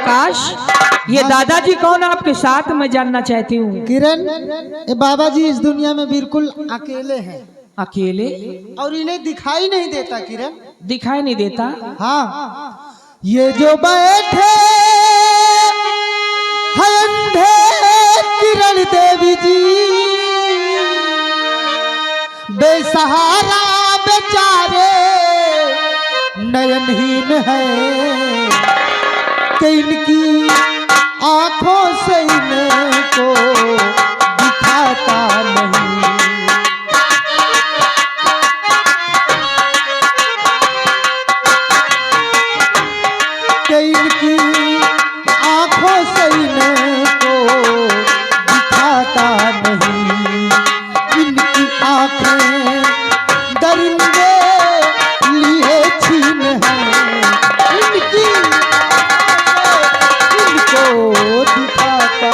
आकाश, ये दादाजी कौन आपके साथ मैं जानना चाहती हूँ। किरण, ये बाबा जी इस दुनिया में बिल्कुल अकेले हैं। अकेले? और इन्हें दिखाई नहीं देता किरण। दिखाई नहीं देता? हाँ, ये जो बैठे हैं अंधे किरण देवी जी, बेसहारा बेचारे नयनहीन है कि इनकी आंखों से इनको दिखाता नहीं। कि इनकी आंखों से इनको दिखाता नहीं। इनकी आंखें दरिंदे लिए छीन हैं, इनकी इनको दिखाता।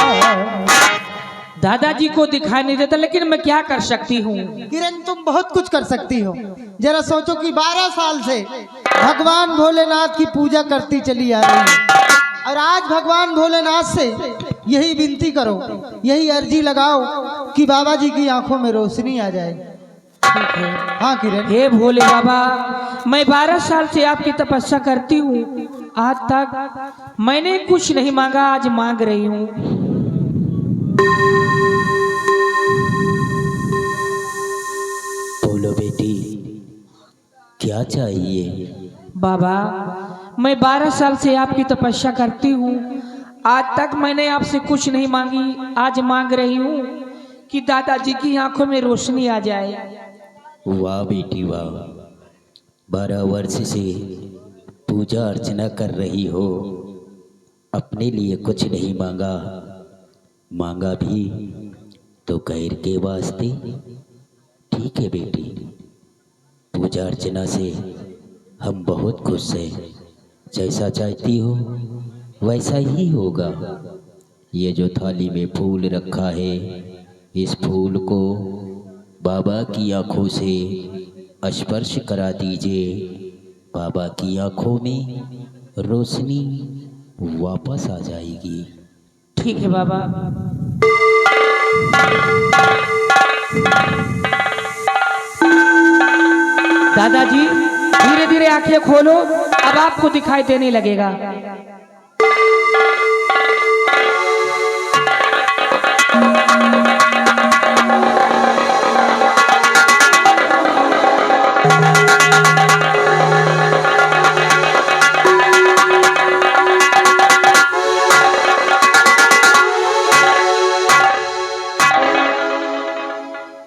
दादाजी को दिखाई नहीं देता, लेकिन मैं क्या कर सकती हूँ। किरण, तुम बहुत कुछ कर सकती हो। जरा सोचो कि 12 साल से भगवान भोलेनाथ की पूजा करती चली आ रही है, और आज भगवान भोलेनाथ से यही विनती करो, यही अर्जी लगाओ कि बाबा जी की आंखों में रोशनी आ जाए। ठीक है। हाँ किरण। हे भोले बाबा, मैं 12 साल से आपकी तपस्या करती हूँ, आज तक मैंने कुछ नहीं मांगा, आज मांग रही हूँ। बोलो बेटी, क्या चाहिए? बाबा, मैं 12 साल से आपकी तपस्या करती हूँ, आज तक मैंने आपसे कुछ नहीं मांगी, आज मांग रही हूँ कि दादाजी की आंखों में रोशनी आ जाए। वाह बेटी वाह, 12 वर्ष से पूजा अर्चना कर रही हो, अपने लिए कुछ नहीं मांगा, मांगा भी तो गैर के वास्ते। ठीक है बेटी, पूजा अर्चना से हम बहुत खुश हैं, जैसा चाहती हो वैसा ही होगा। ये जो थाली में फूल रखा है, इस फूल को बाबा की आंखों से स्पर्श करा दीजिए, बाबा की आंखों में रोशनी वापस आ जाएगी। ठीक है बाबा। दादाजी, धीरे धीरे आंखें खोलो, अब आपको दिखाई देने लगेगा।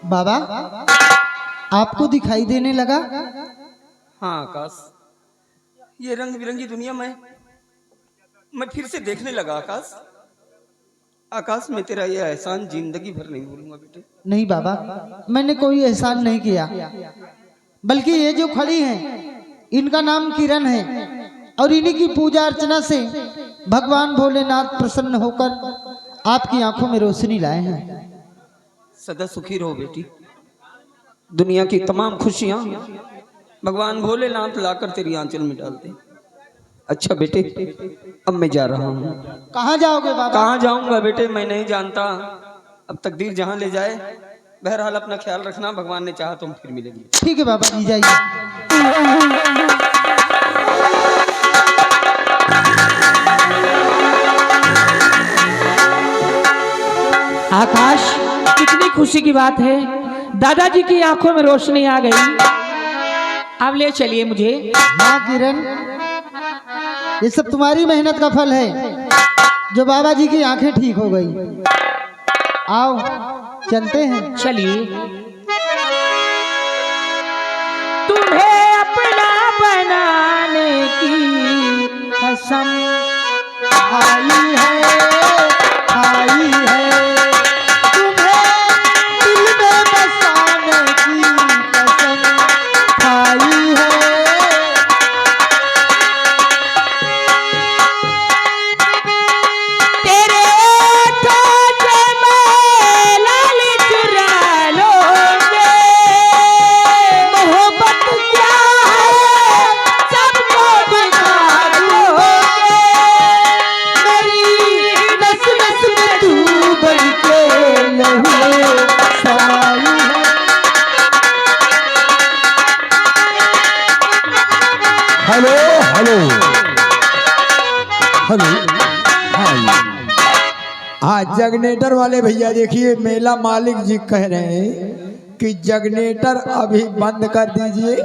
बाबा, आपको दिखाई देने लगा? हाँ आकाश, ये रंग बिरंगी दुनिया में मैं फिर से देखने लगा। आकाश, आकाश, मैं तेरा ये एहसान जिंदगी भर नहीं भूलूंगा बेटे। नहीं बाबा, मैंने कोई एहसान नहीं किया, बल्कि ये जो खड़ी हैं इनका नाम किरण है, और इन्हीं की पूजा अर्चना से भगवान भोलेनाथ प्रसन्न होकर आपकी आंखों में रोशनी लाए हैं। सदा सुखी रहो बेटी, दुनिया की तमाम खुशियां भगवान भोलेनाथ लाकर तेरी आंचल में डालते। अच्छा बेटे, अब मैं जा रहा हूँ। कहाँ जाओगे बाबा? कहाँ जाऊंगा बेटे, मैं नहीं जानता, अब तकदीर जहाँ ले जाए। बहरहाल अपना ख्याल रखना, भगवान ने चाहा तो हम फिर मिलेंगे। ठीक है बाबा जी, जाइए। आकाश, कितनी खुशी की बात है, दादाजी की आंखों में रोशनी आ गई। अब ले चलिए मुझे। हाँ किरण, ये सब तुम्हारी मेहनत का फल है, जो बाबा जी की आंखें ठीक हो गई। आओ चलते हैं। चलिए। तुम्हें अपना बनाने की कसम आई है, आई है, तुम्हें दिल में बसाने की कसम आई है। तेरे ठोठे में लाल चुरा लोगे, मोहब्बत क्या है सबको दिखा दोगे। Hello hello hello. हाँ, हाँ जगनेटर वाले भैया देखिए, मेला मालिक जी कह रहे हैं कि जगनेटर अभी बंद कर दीजिए,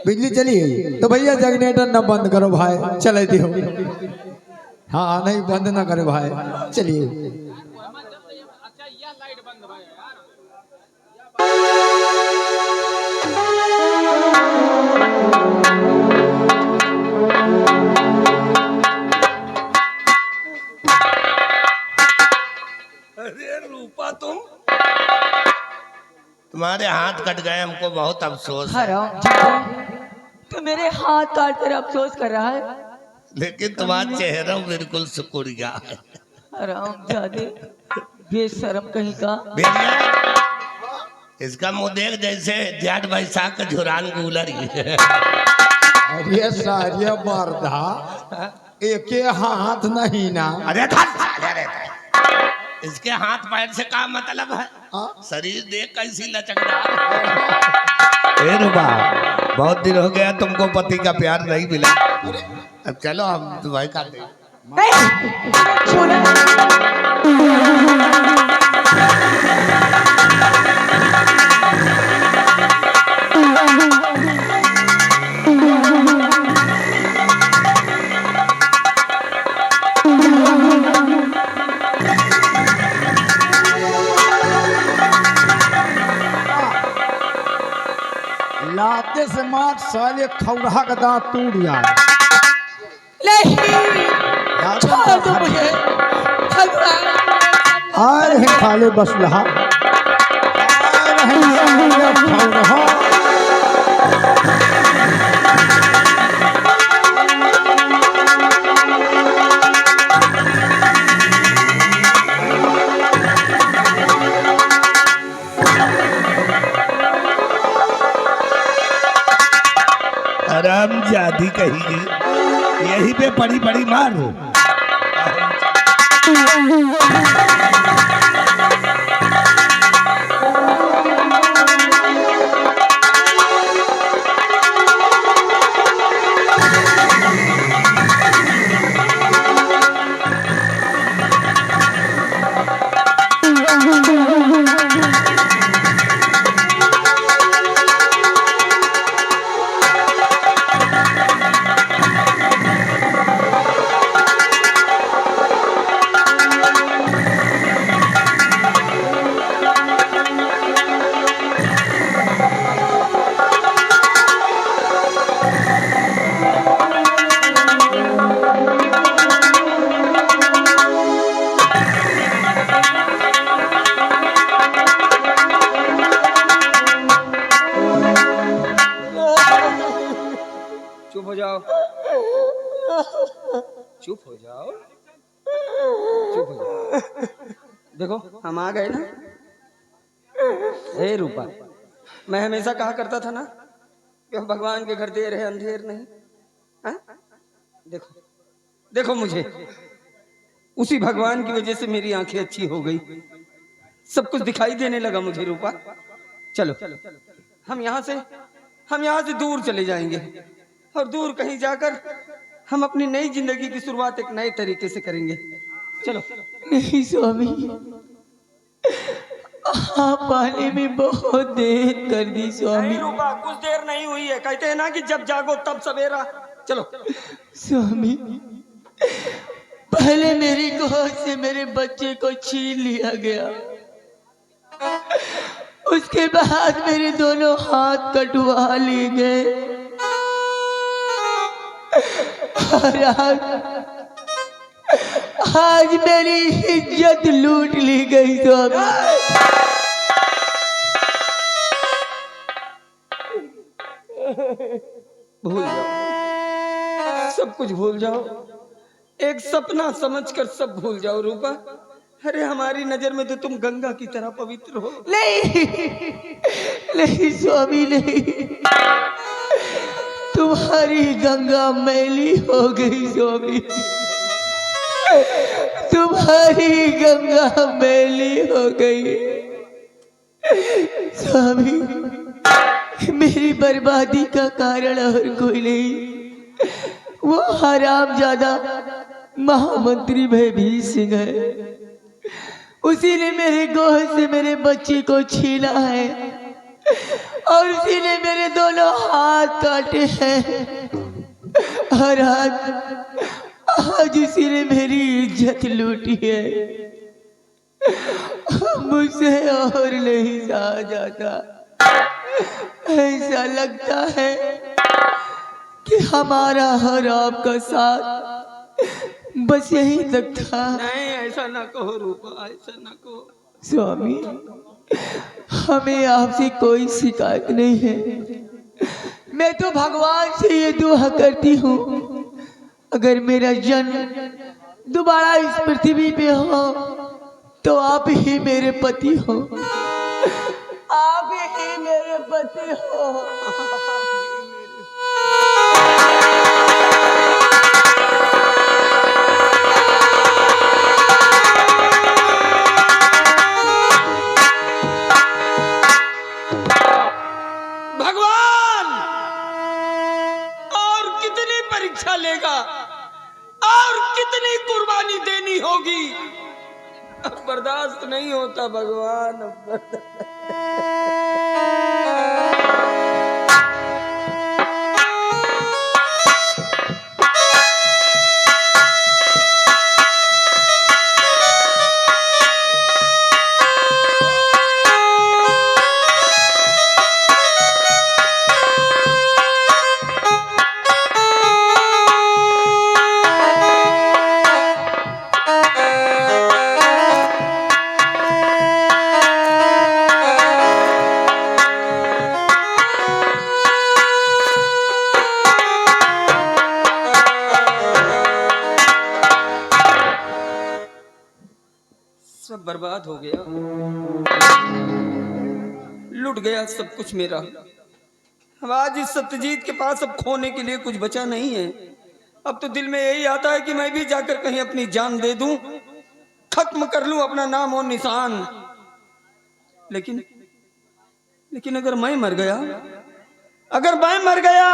बिजली चली गई तो भैया जगनेटर न बंद करो भाई, चले दियो। हाँ नहीं बंद ना करे भाई, चलिए। अरे रूपा तुम्हारे हाथ कट गए, हमको बहुत अफसोस है। तो मेरे हाथ काट कर अफसोस कर रहा है। लेकिन तुम्हारा चेहरा बिल्कुल सुकुड़िया है। हराम जादे बेशरम कहीं का। बेटिया, इसका मुंह देख जैसे जेठ बैसाख का झुरान गुलर है। अरे सारिया मर्दा, एक हाथ नहीं ना। अरे इसके हाथ पैर से क्या मतलब है? शरीर देख कैसी लचकदार। ए रूपा, बहुत दिन हो गया तुमको पति का प्यार नहीं मिला। अब चलो हम तुम्हारी कर दें। लाते से मार साले खौरा का दांत टूट जाए। नहीं छोड़ दो मुझे भगवान। आए हैं खाले बस लहा, आए हैं साले खौरा। आराम जादी कही यही पे पड़ी पड़ी मार। चुप हो जाओ, चुप हो जाओ, चुप हो जाओ। देखो हम आ गए ना। हे रूपा, मैं हमेशा कहा करता था ना कि भगवान के घर देर है अंधेर नहीं। हा? देखो देखो मुझे, उसी भगवान की वजह से मेरी आंखें अच्छी हो गई, सब कुछ दिखाई देने लगा मुझे। रूपा चलो हम यहाँ से दूर चले जाएंगे, और दूर कहीं जाकर हम अपनी नई जिंदगी की शुरुआत एक नए तरीके से करेंगे। चलो। नहीं स्वामी, आप आने में बहुत देर कर दी स्वामी। नहीं रूपा, कुछ देर नहीं हुई है। कहते हैं ना कि जब जागो तब सवेरा। चलो। स्वामी, पहले मेरी गोद से मेरे बच्चे को छीन लिया गया, उसके बाद मेरे दोनों हाथ कटवा लिए गए, और आज मेरी इज्जत लूट ली गई। स्वामी भूल जाओ, सब कुछ भूल जाओ, एक सपना समझकर सब भूल जाओ। रूपा, अरे हमारी नजर में तो तुम गंगा की तरह पवित्र हो। नहीं नहीं स्वामी नहीं, तुम्हारी गंगा मैली हो गई स्वामी, तुम्हारी गंगा मैली हो गई स्वामी। मेरी बर्बादी का कारण और कोई नहीं, वो हरामजादा महामंत्री भयभीत सिंह है। उसी ने मेरे गोद से मेरे बच्चे को छीना है और उसी ने मेरे दोनों हाथ काटे हैं और आज उसी ने मेरी इज्जत लूटी है। मुझसे और नहीं सहा जाता। ऐसा लगता है कि हमारा और आपका साथ बस यही तक था। नहीं, ऐसा ना कहो रूपा, ऐसा ना कहो। स्वामी, हमें आपसे कोई शिकायत नहीं है। मैं तो भगवान से ये दुआ करती हूँ, अगर मेरा जन्म दोबारा इस पृथ्वी पे हो तो आप ही मेरे पति हो, आप ही मेरे पति हो। भगवान और कितनी परीक्षा लेगा और कितनी कुर्बानी देनी होगी? अब बर्दाश्त नहीं होता भगवान, अब बर्दाश्त। सब बर्बाद हो गया, लुट गया सब कुछ मेरा। अब आज इस सत्यजीत के पास अब खोने के लिए कुछ बचा नहीं है। अब तो दिल में यही आता है कि मैं भी जाकर कहीं अपनी जान दे दूं, खत्म कर लूं अपना नाम और निशान। लेकिन अगर मैं मर गया, अगर मैं मर गया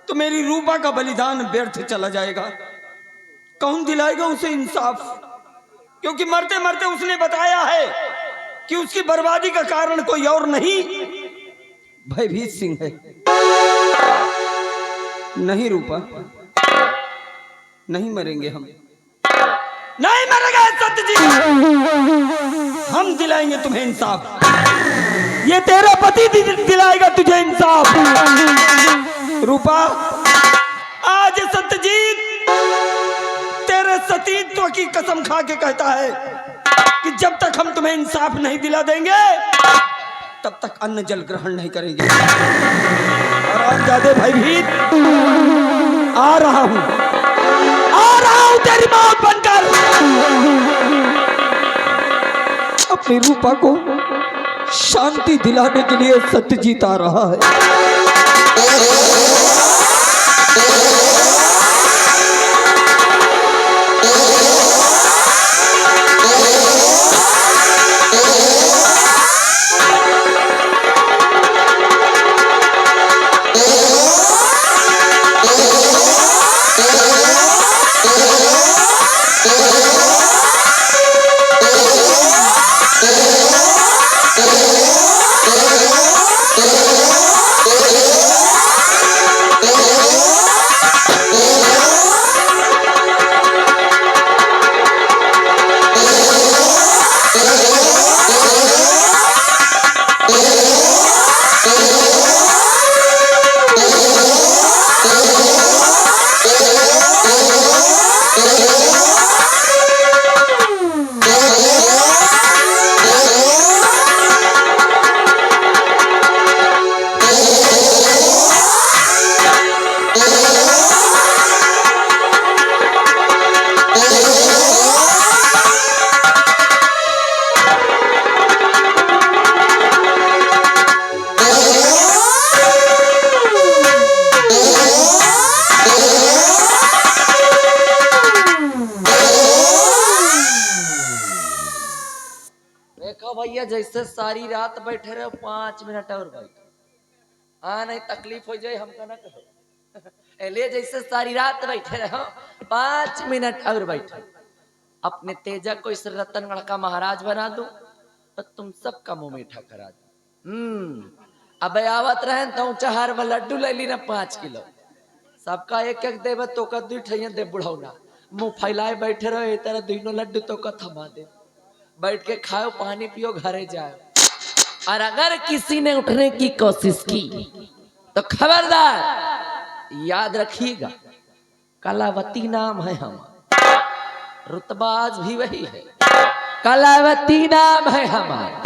तो मेरी रूपा का बलिदान व्यर्थ चला जाएगा। कौन दिलाएगा उसे इंसाफ? क्योंकि मरते मरते उसने बताया है कि उसकी बर्बादी का कारण कोई और नहीं, भयभीत सिंह है। नहीं रूपा, नहीं मरेंगे हम, नहीं मरेगा सत्यजीत। हम दिलाएंगे तुम्हें इंसाफ, ये तेरा पति दिलाएगा तुझे इंसाफ। रूपा, आज सत्यजीत तेरे सतीत्व की कसम खा के कहता है कि जब तक हम तुम्हें इंसाफ नहीं दिला देंगे तब तक अन्न जल ग्रहण नहीं करेंगे। और आज ज्यादा भयभीत आ रहा हूं तेरी मौत बनकर। अपनी रूपा को शांति दिलाने के लिए सत्यजीत आ रहा है। देखो भैया, जैसे सारी रात बैठे रहे 5 मिनट और बैठे, हाँ नहीं तकलीफ हो जाए हमको ना कहो। ले जैसे सारी रात बैठे रहो 5 मिनट और बैठो, अपने तेजा को इस रतनगढ़ का महाराज बना दूं तो तुम सबका मुंह मीठा करा दूं। अब आवत रहे तो चार में लड्डू ले ली ना 5 किलो, सबका एक एक देव तो का 2 ठैया दे बुढ़ौना, मुंह फैलाए बैठे रहो ये तरह दोनों लड्डू तो का थमा दे, बैठ के खाओ पानी पियो घरे जाओ। और अगर किसी ने उठने की कोशिश की तो खबरदार याद रखिएगा, कलावती नाम है हमारा, रुतबा आज भी वही है, कलावती नाम है हमारा,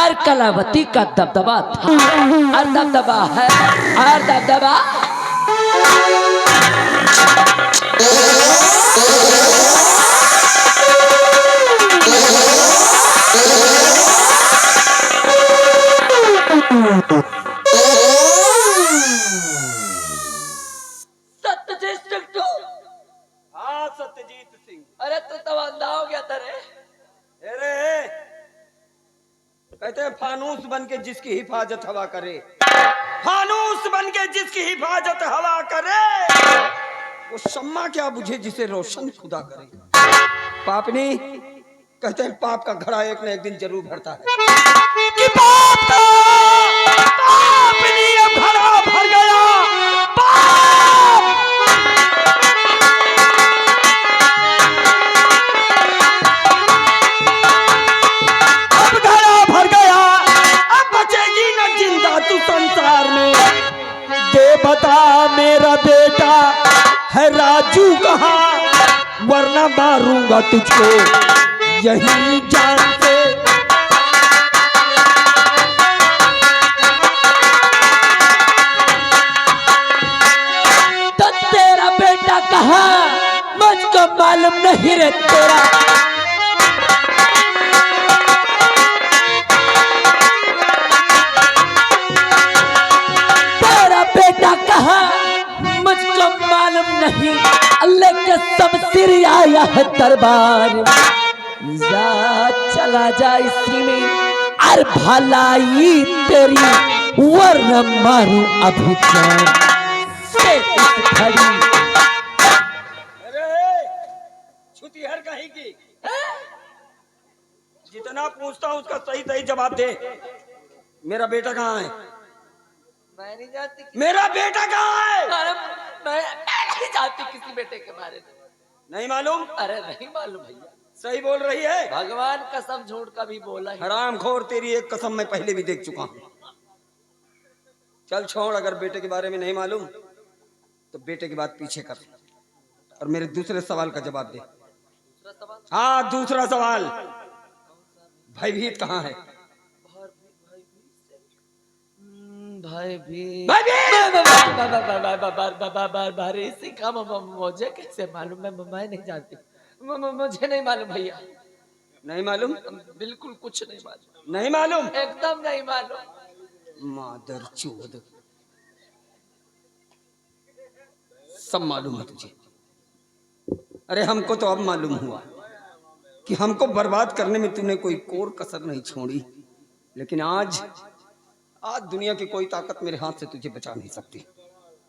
और कलावती का दबदबा था और दबदबा है और दबदबा। हाँ सत्यजीत सिंह। अरे तो अंधा हो गया था रे। अरे कहते हैं फानूस बन के जिसकी हिफाजत हवा करे, फानूस बन के जिसकी हिफाजत हवा करे, वो शम्मा क्या बुझे जिसे रोशन खुदा करे। पापनी कहते हैं पाप का घड़ा एक न एक दिन जरूर भरता है कि पाप का पापनी अब घड़ा भर गया। अब घड़ा भर गया, अब बचेगी न जिंदा तू संसार में। दे बता मेरा बेटा है राजू कहाँ, वरना मारूंगा तुझको यही जान से। तो तेरा बेटा कहाँ, मुझको मालूम नहीं रे तेरा। तेरा बेटा कहाँ मुझको मालूम नहीं, अल्लाह के शमशीर आया है दरबार। जा चला जा इसी में और भलाई तेरी, वरना मारूं अभी जान से इस घड़ी। छुतिहर कहीं की, जितना पूछता हूँ उसका सही सही जवाब दे। मेरा बेटा कहाँ है? मैं नहीं जानती, मेरा बेटा कहाँ है? अरे मैं नहीं जानती किसी बेटे के बारे में। नहीं मालूम? अरे नहीं मालूम भैया, सही बोल रही है। भगवान कसम झूठ का भी बोला है। हराम खोर, तेरी एक कसम मैं पहले भी देख चुका हूँ। चल छोड़, अगर बेटे के बारे में नहीं मालूम तो बेटे की बात पीछे कर और मेरे दूसरे सवाल का जवाब दे। हाँ दूसरा सवाल, भयभीत कहाँ है? भाई भी भाई मुझे कैसे मालूम, मैं नहीं जानती, मुझे नहीं मालूम भैया, नहीं मालूम? बिल्कुल कुछ नहीं मालूम, नहीं मालूम? एकदम नहीं मालूम। मादर चोद, सब मालूम है तुझे। अरे हमको तो अब मालूम हुआ कि हमको बर्बाद करने में तूने कोई कोर कसर नहीं छोड़ी, लेकिन आज दुनिया की कोई ताकत मेरे हाथ से तुझे बचा नहीं सकती।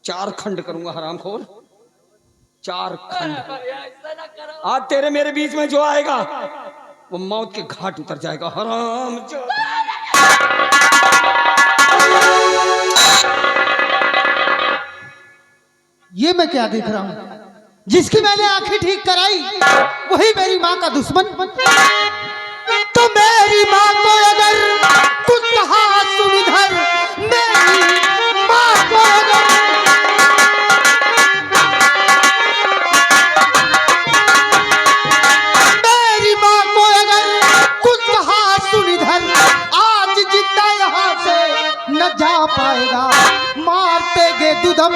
4 खंड करूंगा हरामखोर, 4 खंड। ऐसा ना करो। आज तेरे मेरे बीच में जो आएगा वो मौत के घाट उतर जाएगा। हराम ये मैं क्या देख रहा हूँ? जिसकी मैंने आंखें ठीक कराई वही मेरी माँ का दुश्मन। तो मेरी माँ को अगर कुछ कहा सुन इधर, मेरी माँ को अगर मेरी माँ को अगर कुछ कहा सुन इधर, आज जिंदा यहाँ से न जा पाएगा। मारते गे दुदम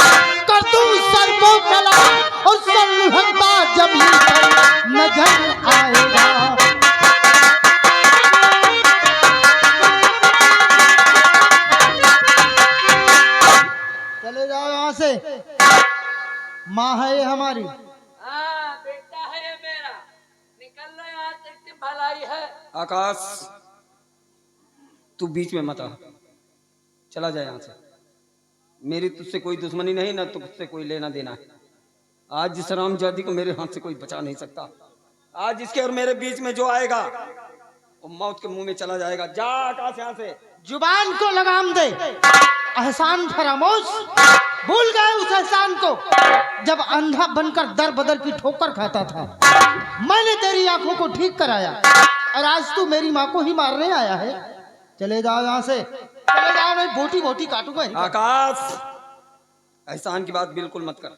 कर दूं सर को कला, और सलहंता जमीन पर नजर आएगा। चले जाओ यहाँ से, माँ है ये हमारी। हाँ बेटा है ये मेरा, निकल लो यहाँ से, इसकी भलाई है। आकाश तू बीच में मत आ, चला जाए यहाँ से। मेरी तुझसे कोई दुश्मनी नहीं, ना तुझसे कोई लेना देना है। आज जिस रामजादी को मेरे हाथ से कोई बचा नहीं सकता। आज इसके और मेरे बीच में जो आएगा वो मौत के मुंह में चला जाएगा। जा आकाश यहाँ से। जुबान को लगाम दे, एहसान फरामोश। भूल गए उस एहसान को जब अंधा बनकर दर बदर की ठोकर खाता था। मैंने तेरी आंखों को ठीक कराया और आज तू मेरी माँ को ही मारने आया है। चले जाओ यहाँ से, चले जाओ, नहीं बोटी बोटी काटूंगा। आकाश, एहसान की बात बिल्कुल मत कर,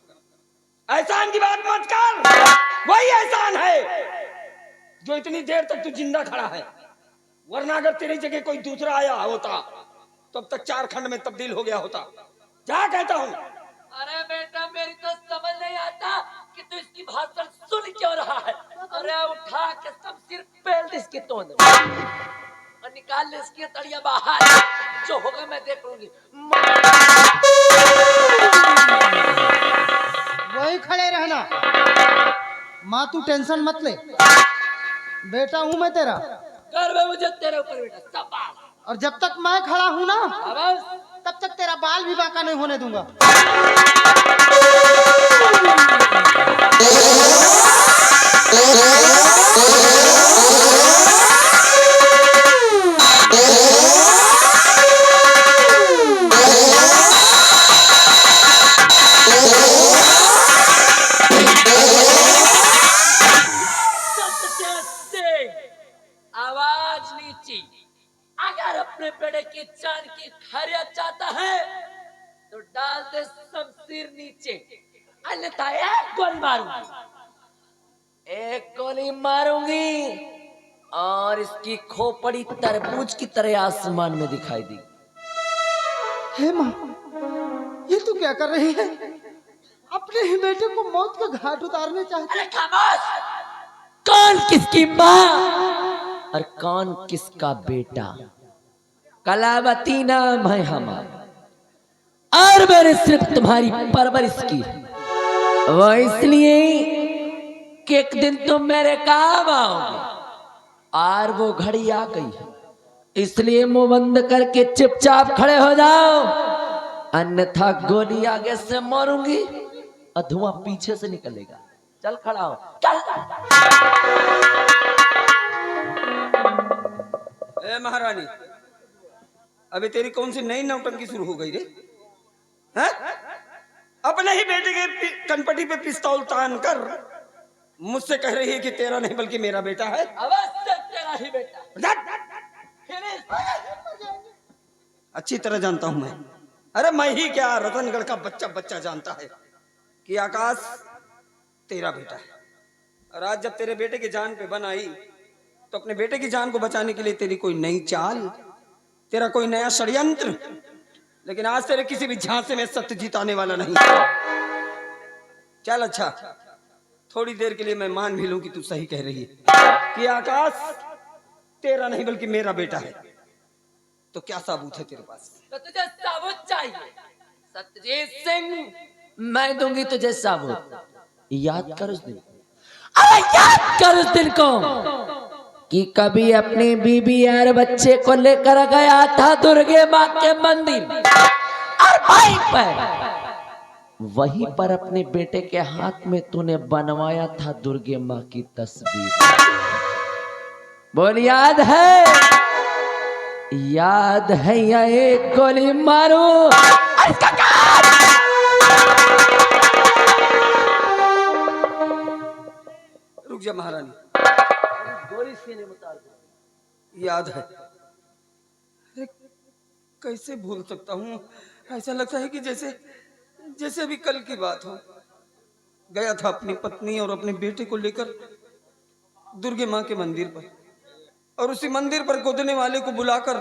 एहसान की बात मत कर। वही एहसान है जो इतनी देर तक तू जिंदा खड़ा है, वरना अगर तेरी जगह कोई दूसरा आया होता तो अब तक 4 खंड में तब्दील हो गया होता। क्या कहता हूँ? अरे बेटा, मेरी तो समझ नहीं आता कि तू इसकी भाषण सुन क्यों रहा है। अरे उठा के सब सिर पेल दे इसके तोंद और निकाल ले इसकी तड़िया बाहर। जो होगा मैं देख लूंगी। वही खड़े रहना, माँ तू टेंशन मत ले, बेटा हूँ मैं तेरा। कर में मुझे तेरे ऊपर बेटा सब बाल। और जब तक मैं खड़ा हूँ ना, अब तब तक तेरा बाल भी बांका नहीं होने दूंगा। आवाज नीची। अगर अपने बेटे की जान की खैरियत चाहता है तो डाल दे शमशीर नीचे, अन्यथा एक गोली मारूंगी, एक गोली मारूंगी और इसकी खोपड़ी तरबूज की तरह आसमान में दिखाई दी। हे माँ, ये तू क्या कर रही है? अपने ही बेटे को मौत के घाट उतारने चाहती है। खामोश! कौन किसकी माँ और कौन किसका बेटा? कलावती नाम है हमारा और मैंने सिर्फ तुम्हारी परवरिश की, वो इसलिए कि एक दिन तुम मेरे काम आओगे और वो घड़ी आ गई है। इसलिए मुंह बंद करके चुपचाप खड़े हो जाओ, अन्यथा गोली आगे से मारूंगी और धुआं पीछे से निकलेगा। चल खड़ा हो, चल। ए महारानी, अभी तेरी कौन सी नई नौटंकी शुरू हो गई रे? हैं? अपने ही बेटे के कनपटी पे पिस्तौल तान कर मुझसे कह रही है कि तेरा नहीं बल्कि मेरा बेटा है। अवश्य तेरा ही बेटा। अच्छी तरह जानता हूं मैं, अरे मैं ही क्या, रतनगढ़ का बच्चा बच्चा जानता है कि आकाश तेरा बेटा है। और आज जब तेरे बेटे की जान पे बन आई तो अपने बेटे की जान को बचाने के लिए तेरी कोई नई चाल, तेरा कोई नया षड्यंत्र, लेकिन आज तेरे किसी भी झांसे में सत्य जीताने वाला नहीं। चल अच्छा, थोड़ी देर के लिए मैं मान भी लूं कि तू सही कह रही है कि आकाश तेरा नहीं बल्कि मेरा बेटा है, तो क्या सबूत है तेरे पास? तो तुझे सबूत चाहिए सत्यजीत सिंह, मैं दूंगी तुझे सबूत। याद कर उस दिन, अरे याद कर उस दिन को कि कभी अपनी बीबी और बच्चे को लेकर गया था दुर्गे माँ के मंदिर और वहीं पर अपने बेटे के हाथ में तूने बनवाया था दुर्गे माँ की तस्वीर। बोल याद है? याद है या एक गोली मारो? रुक जा महारानी, गोली सीने में उतार दो। याद है? अरे कैसे भूल सकता हूँ? ऐसा लगता है कि जैसे अभी कल की बात हो। गया था अपनी पत्नी और अपने बेटे को लेकर दुर्गे माँ के मंदिर पर, और उसी मंदिर पर गोदने वाले को बुलाकर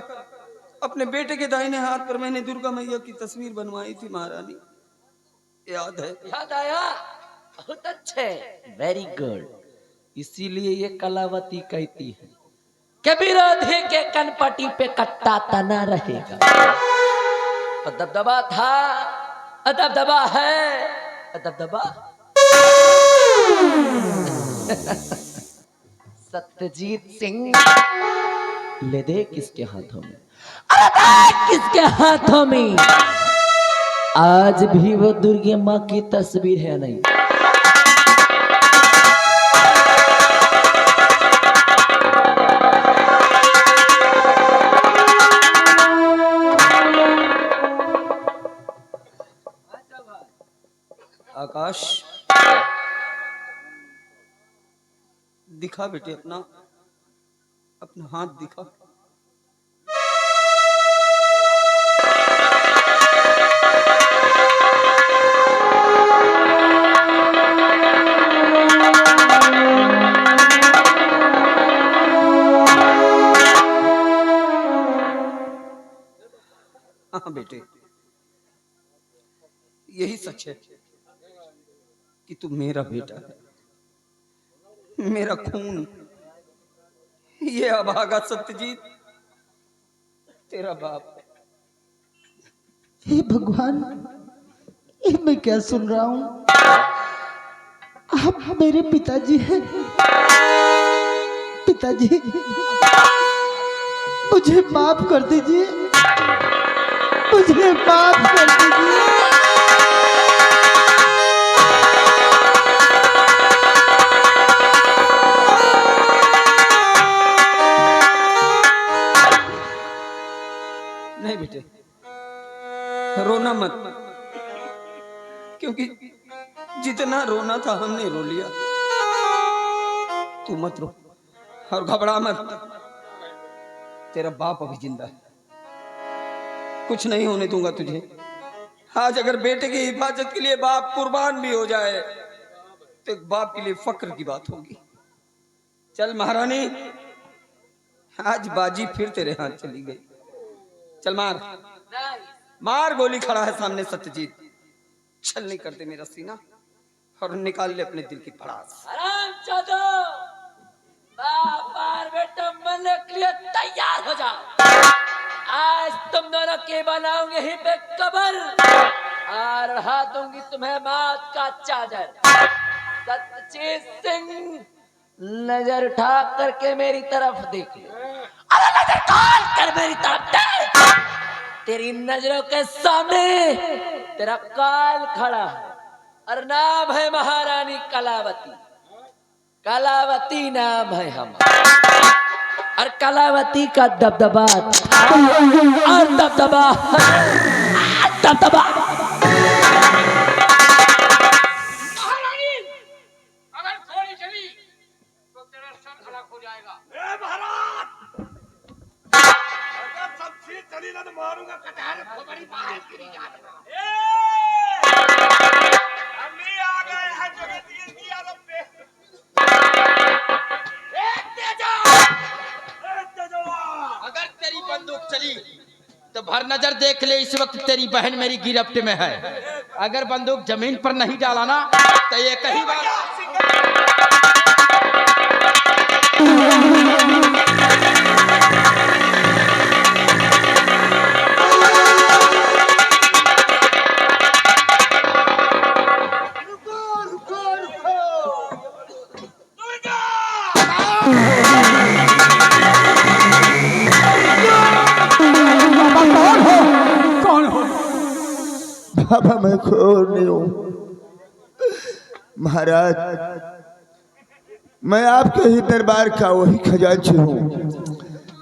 अपने बेटे के दाहिने हाथ पर मैंने दुर्गा मैया की तस्वीर बनवाई थी महारानी। याद है? याद आया? बहुत अच्छे, वेरी गुड। इसीलिए ये कलावती कहती है कि विरोधी के कनपटी पे कट्टा तना रहेगा। दबदबा था, दबदबा है, दबदबा। सत्यजीत सिंह, ले दे किसके हाथों में? अरे देख किसके हाथों में? आज भी वो दुर्गे माँ की तस्वीर है नहीं। आकाश दिखा बेटे अपना अपना हाथ दिखा। हाँ बेटे, यही सच है कि तू मेरा बेटा है, मेरा खून। ये अभागा सत्यजीत तेरा बाप है। हे भगवान, ये मैं क्या सुन रहा हूँ? आप मेरे पिताजी हैं। पिताजी, मुझे माफ कर दीजिए, मुझे माफ कर दीजिए। नहीं बेटे, रोना मत, क्योंकि जितना रोना था हमने रो लिया। तू मत रो और घबरा मत, तेरा बाप अभी जिंदा है, कुछ नहीं होने दूंगा तुझे। आज अगर बेटे की हिफाजत के लिए बाप कुर्बान भी हो जाए तो एक बाप के लिए फक्र की बात होगी। चल महारानी, आज बाजी फिर तेरे हाथ चली गई। चल मार मार, गोली खड़ा है सामने सत्यजीत। चल नहीं करते मेरा सीना और निकाल ले अपने दिल की भड़ास। बार बेटा मरने के लिए तैयार हो जा। आज तुम दोनों के बनाऊंगे ही पे कबर और उड़ा दूंगी तुम्हें मौत का चादर। सत्यजीत सिंह, नजर उठा करके मेरी तरफ देख ले। अरे नजर खोल कर मेरी तरफ देख। तेरी नजरों के सामने तेरा काल खड़ा है और नाम है महारानी कलावती। कलावती नाम है हमारा और कलावती का दबदबा और दबदबा दबदबा। महारानी अगर थोड़ी चली तो तेरा सर हलाक हो जाएगा। सबसे चली ना तो मारूंगा कटहल खोपड़ी पार गिरी जाएगा। हम भी आ गए हैं जगदीश की आदम पे। अगर तेरी बंदूक चली तो भर नजर देख ले, इस वक्त तेरी बहन मेरी गिरफ्त में है। अगर बंदूक जमीन पर नहीं डाला ना तो ये कहीं बात। बाबा मैं खोर नहीं हूँ महाराज, मैं आपके ही दरबार का वही खजांची हूँ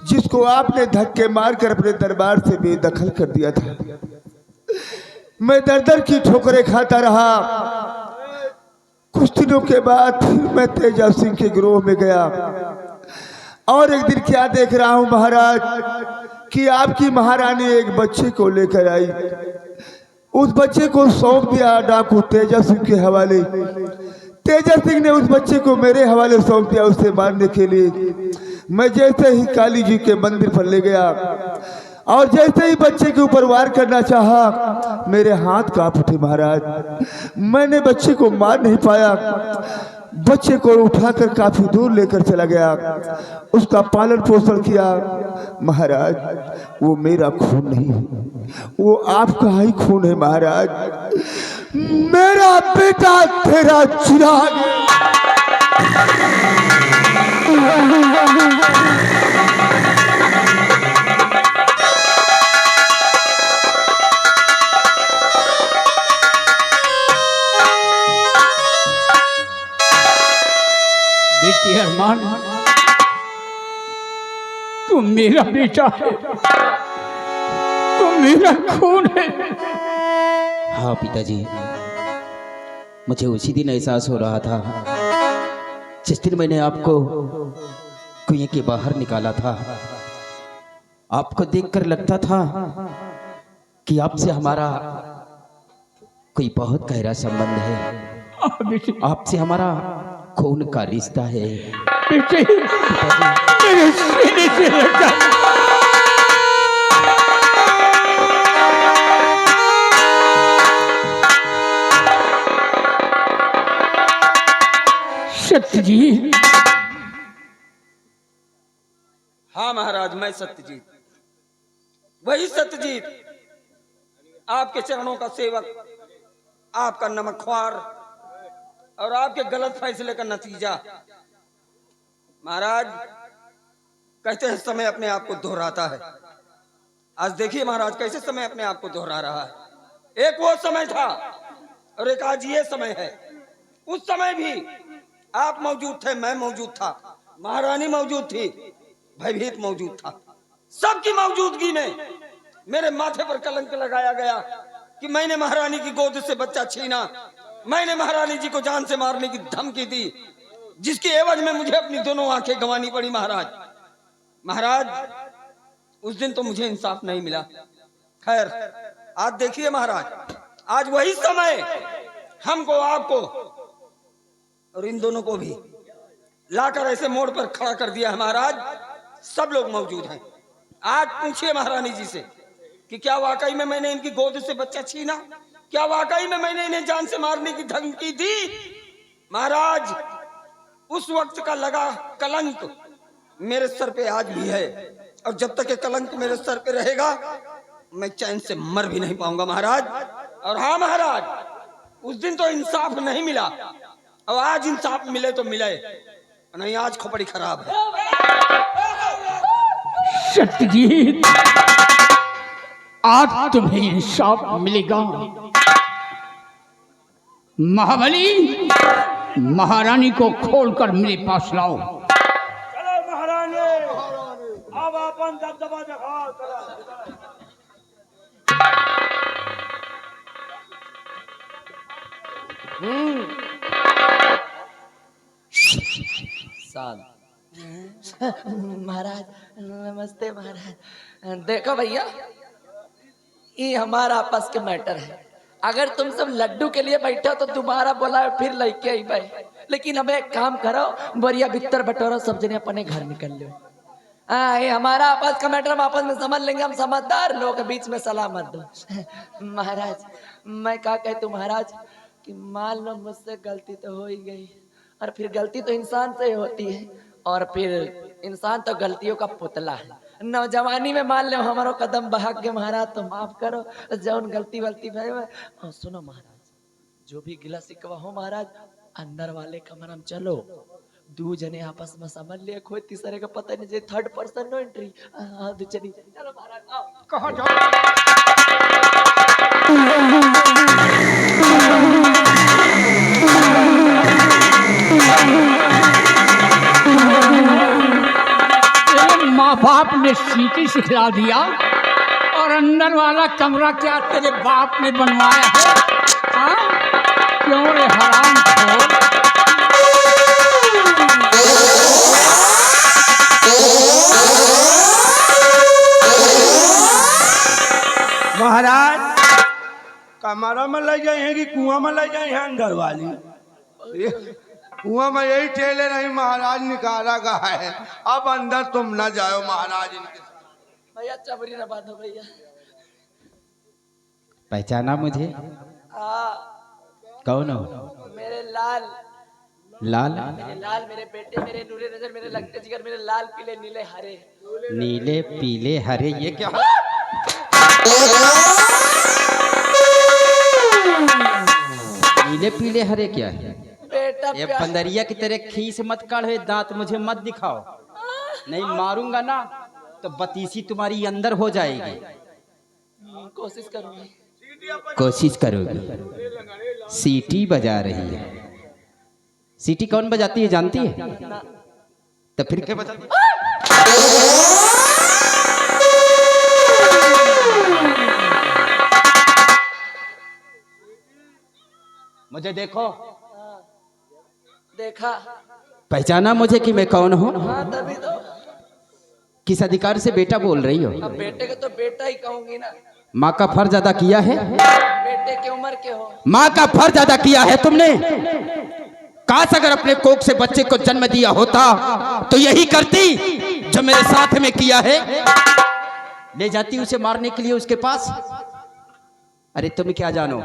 जिसको आपने धक्के मारकर अपने दरबार से बेदखल कर दिया था। मैं दर दर की ठोकरें खाता रहा। कुछ दिनों के बाद फिर मैं तेजा सिंह के गिरोह में गया और एक दिन क्या देख रहा हूँ महाराज कि आपकी महारानी एक बच्चे को लेकर आई। उस बच्चे को सौंप दिया डाकू तेजा सिंह के हवाले। तेजा सिंह ने उस बच्चे को मेरे हवाले सौंप दिया उसे मारने के लिए। मैं जैसे ही काली जी के मंदिर पर ले गया और जैसे ही बच्चे के ऊपर वार करना चाहा, मेरे हाथ कांप उठे महाराज। मैंने बच्चे को मार नहीं पाया। बच्चे को उठाकर काफी दूर लेकर चला गया, उसका पालन पोषण किया। महाराज वो मेरा खून नहीं है, वो आपका ही खून है महाराज। मेरा बेटा तेरा चिराग कि अरमान तुम मेरा बेटा है, तुम मेरा खून है। हाँ पिताजी, मुझे उसी दिन एहसास हो रहा था जिस दिन मैंने आपको कुएं के बाहर निकाला था। आपको देखकर लगता था कि आपसे हमारा कोई बहुत गहरा संबंध है, आपसे हमारा खून का रिश्ता है। बेटे, मेरे सीने से लगा। सत्यजीत। हाँ महाराज, मैं सत्यजीत, वही सत्यजीत, आपके चरणों का सेवक, आपका नमकख्वार और आपके गलत फैसले का नतीजा। महाराज कहते हैं समय अपने आप को दोहराता है। आज देखिए महाराज कैसे समय अपने आप को दोहरा रहा है। एक वो समय था और एक आज ये समय है। उस समय भी आप मौजूद थे, मैं मौजूद था, महारानी मौजूद थी, भयभीत मौजूद था। सबकी मौजूदगी में मेरे माथे पर कलंक लगाया गया कि मैंने महारानी की गोद से बच्चा छीना, मैंने महारानी जी को जान से मारने की धमकी दी, जिसकी एवज में मुझे अपनी दोनों आंखें गंवानी पड़ी। महाराज उस दिन तो मुझे इंसाफ नहीं मिला। खैर आज देखिए महाराज, आज वही समय हमको, आपको और इन दोनों को भी लाकर ऐसे मोड़ पर खड़ा कर दिया है। महाराज सब लोग मौजूद हैं। आज पूछिए महारानी जी से कि क्या वाकई में मैंने इनकी गोद से बच्चा छीना, क्या वाकई में मैंने इन्हें जान से मारने की धमकी दी। महाराज उस वक्त का लगा कलंक मेरे सर पे आज भी है, और जब तक ये कलंक मेरे सर पे रहेगा मैं चैन से मर भी नहीं पाऊंगा महाराज। और हाँ महाराज, उस दिन तो इंसाफ नहीं मिला, अब आज इंसाफ मिले तो मिले, नहीं आज खोपड़ी खराब है। सत्यजीत, आज तुम्हें इंसाफ मिलेगा। महाबली, महारानी को खोलकर मेरे पास लाओ। चलो महारानी, अब अपन दबदबा दिखाओ। महाराज नमस्ते। महाराज देखो भैया, ये हमारा आपस के मैटर है। अगर तुम सब लड्डू के लिए बैठे हो तो तुम्हारा बोला फिर लेके आई भाई, लेकिन हमें एक काम करो, बढ़िया बिस्तर बटोरो, सब जने अपने घर निकल लो। हाँ, ये हमारा आपस का मैटर, हम आपस में समझ लेंगे, हम समझदार लोग के बीच में सलाह मत दो। महाराज मैं क्या कहता हूँ महाराज कि मान लो मुझसे गलती तो हो ही गई, और फिर गलती तो इंसान से ही होती है, और फिर इंसान तो गलतियों का पुतला है। नौजवानी में मान लो हमारो कदम बहाक के महाराज तो माफ करो, जौन गलती वलती भाई। और सुनो महाराज, जो भी गिला सिकवा हो महाराज, अंदर वाले कमरा में चलो, दो जने आपस में समझ लिया, कोई तीसरे का पता नहीं, थर्ड पर्सन नो एंट्री। हाँ चलिए, चलो महाराज आओ। कहाँ जाओ? माँ बाप ने सीटी सिखला दिया, और अंदर वाला कमरा क्या तेरे बाप ने बनवाया है? हाँ? क्यों रे हराम खोर? महाराज कमरा में ले जाए हैं कि कुआं में ले जाए हैं? अंदर वाली कुआं में यही ठेले नहीं महाराज निकाला गया है। अब अंदर तुम न जाओ महाराज इनके साथ। भैया चबरी न बांधो भैया। पहचाना मुझे? कौन हो? मेरे लाल लाल? मेरे लाल, मेरे बेटे, मेरे नूरे नजर, मेरे लगते जिगर, मेरे लाल पीले नीले हरे। नीले पीले हरे, ये क्या? नीले पीले हरे क्या है? बेटा ये पंदरिया की तरह खीस मत काढ़े, दांत मुझे मत दिखाओ, नहीं मारूंगा ना तो बतीसी तुम्हारी अंदर हो जाएगी। कोशिश करूंगी। कोशिश करोगी? सीटी बजा रही है। सीटी कौन बजाती है जानती है? तो फिर क्या बता? मुझे देखो, देखा। पहचाना मुझे कि मैं कौन हूँ? हाँ तभी तो। किस अधिकार से बेटा बोल रही हो? अब बेटे को तो बेटा ही कहूंगी ना। माँ का फर्ज अदा किया है? बेटे की उम्र के हो। माँ का फर्ज अदा किया है तुमने। काश अगर अपने कोख से बच्चे को जन्म दिया होता तो यही करती जो मेरे साथ में किया है। ले जाती उसे मारने के लिए उसके पास। अरे तुम क्या जानो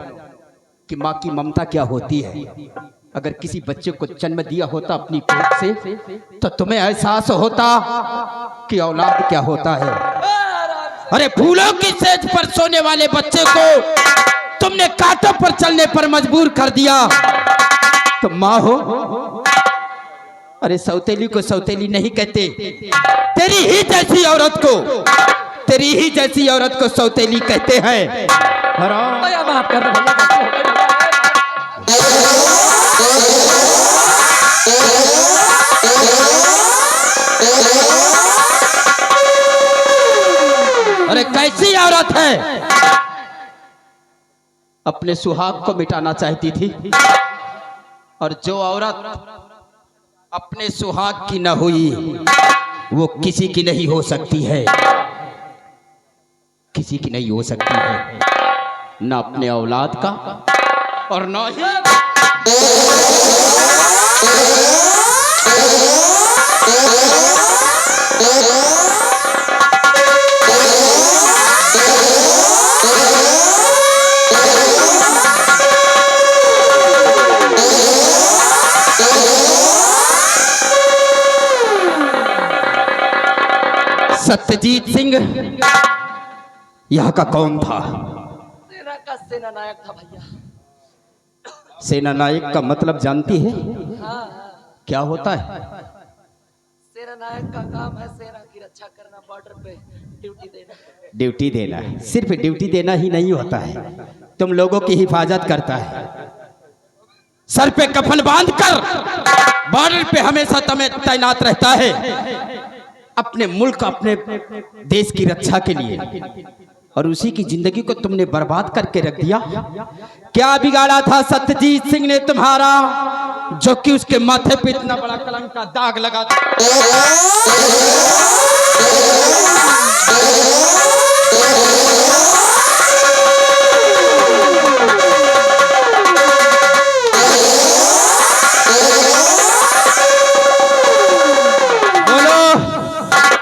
कि माँ की ममता क्या होती है। अगर किसी बच्चे को जन्म दिया होता अपनी कोख से तो तुम्हें एहसास होता कि औलाद क्या होता है। अरे फूलों की सेज पर सोने वाले बच्चे को तुमने कांटों पर चलने पर मजबूर कर दिया। तो माँ हो। अरे सौतेली को सौतेली नहीं कहते, तेरी ही जैसी औरत को सौतेली कहते हैं। माफ कर दो अरे कैसी औरत है, अपने सुहाग को मिटाना चाहती थी। और जो औरत अपने सुहाग की न हुई वो किसी की नहीं हो सकती है, किसी की नहीं हो सकती है, न अपने औलाद का और न ही सत्यजीत सिंह यहाँ का कौन था? सेना का सेना नायक था भैया। सेना नायक का मतलब जानती है? हाँ क्या होता है? सेना नायक का काम है सेना की रक्षा करना, बॉर्डर पे ड्यूटी देना। ड्यूटी देना है। सिर्फ ड्यूटी देना ही नहीं होता है, तुम लोगों की हिफाजत करता है। सर पे कफन बांधकर बॉर्डर पे हमेशा तैनात रहता है, अपने मुल्क अपने देश की रक्षा के लिए। और उसी की जिंदगी को तुमने बर्बाद करके रख दिया। क्या बिगाड़ा था सत्यजीत सिंह ने तुम्हारा जो कि उसके माथे पे इतना बड़ा कलंक का दाग लगा था?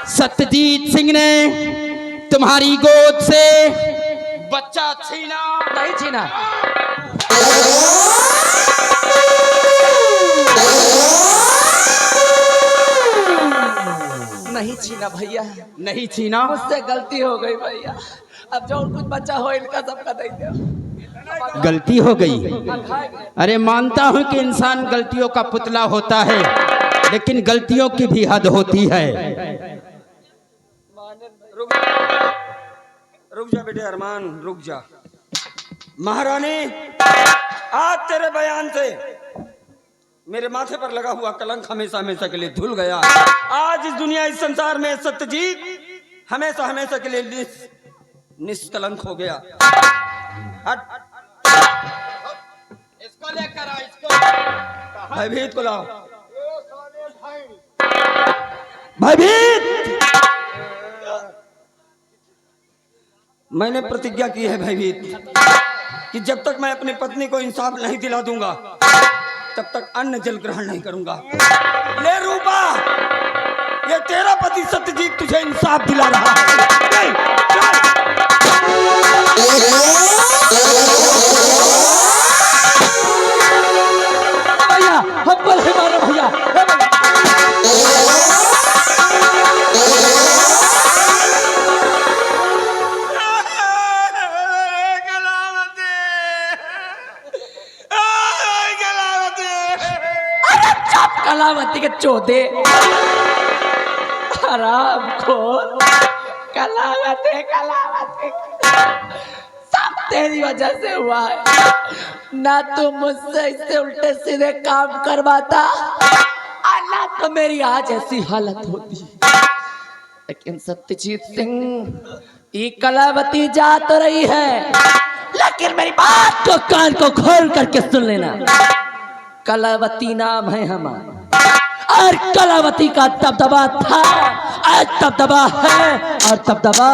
सत्यजीत सिंह ने तुम्हारी गोद से बच्चा छीना? नहीं छीना। नहीं छीना भैया, नहीं छीना। मुझसे गलती हो गई भैया। अब जो कुछ बच्चा हो इनका सबका दे दो। गलती हो गई? अरे मानता हूं कि इंसान गलतियों का पुतला होता है, लेकिन गलतियों की भी हद होती है। रुक जा बेटे अरमान, रुक जा। महारानी, आज तेरे बयान से मेरे माथे पर लगा हुआ कलंक हमेशा हमेशा के लिए धुल गया। आज इस दुनिया इस संसार में सत्यजीत हमेशा हमेशा के लिए निष्कलंक हो गया। हट, इसको लेकर आओ, इसको। भयभीत को लाओ। भयभीत, मैंने प्रतिज्ञा की है भयभीत कि जब तक मैं अपनी पत्नी को इंसाफ नहीं दिला दूंगा तब तक अन्न जल ग्रहण नहीं करूंगा। ले रूपा, ये तेरा पति सत्यजीत तुझे इंसाफ दिला रहा है। भैया हम बोले मारो भैया। कलावती के चौथे हराम खोर। कलावती कलावती सब तेरी वजह से हुआ है। ना तू मुझसे इससे उल्टे सीधे काम करवाता और ना तो मेरी आज ऐसी हालत होती। लेकिन सत्यजीत सिंह, ये कलावती जा तो रही है, लेकिन मेरी बात को कान को खोल करके सुन लेना। कलावती नाम है हमारा, और कलावती का दबदबा था, आज दबदबा है, और दबदबा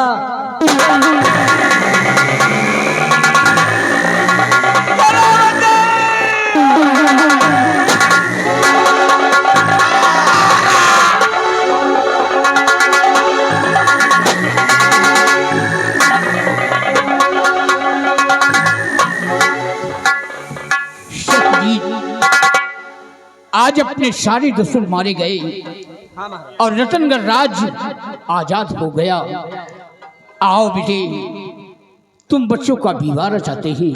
आज अपने सारे दुश्मन मारे गए और रतनगढ़ राज्य आजाद हो गया। आओ बेटे, तुम बच्चों का विवाह रचाते ही।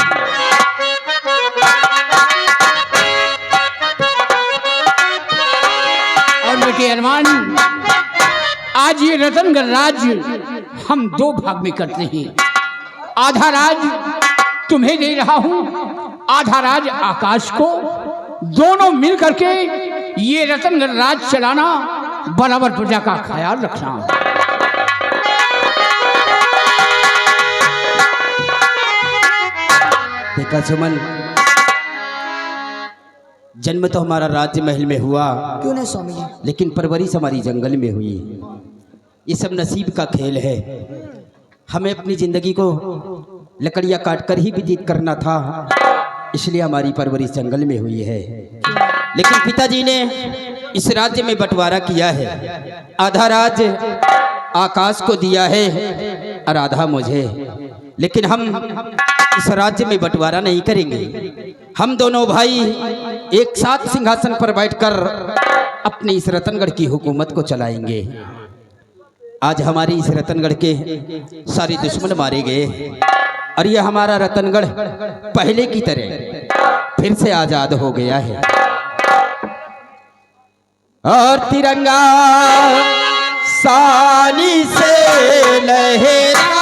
और बेटे अरमान, आज ये रतनगढ़ राज्य हम 2 भाग में करते हैं। आधा राज तुम्हें दे रहा हूं, आधा राज आकाश को। दोनों मिल करके ये रतनगढ़ राज चलाना, बराबर प्रजा का ख्याल रखना। देखा सुमन, जन्म तो हमारा राज्य महल में हुआ, क्यों नहीं स्वामी जी? लेकिन परवरिश हमारी जंगल में हुई। ये सब नसीब का खेल है। हमें अपनी जिंदगी को लकड़ियां काटकर ही व्यतीत करना था, इसलिए हमारी परवरिश जंगल में हुई है। लेकिन पिताजी ने इस राज्य में बंटवारा किया है। आधा राज्य आकाश को दिया है और आधा मुझे। लेकिन हम इस राज्य में बंटवारा नहीं करेंगे। हम दोनों भाई एक साथ सिंहासन पर बैठकर अपने इस रतनगढ़ की हुकूमत को चलाएंगे। आज हमारी इस रतनगढ़ के सारे दुश्मन मारे गए और ये हमारा रतनगढ़ पहले की तरह फिर से आजाद हो गया है। और तिरंगा सानी से लहरा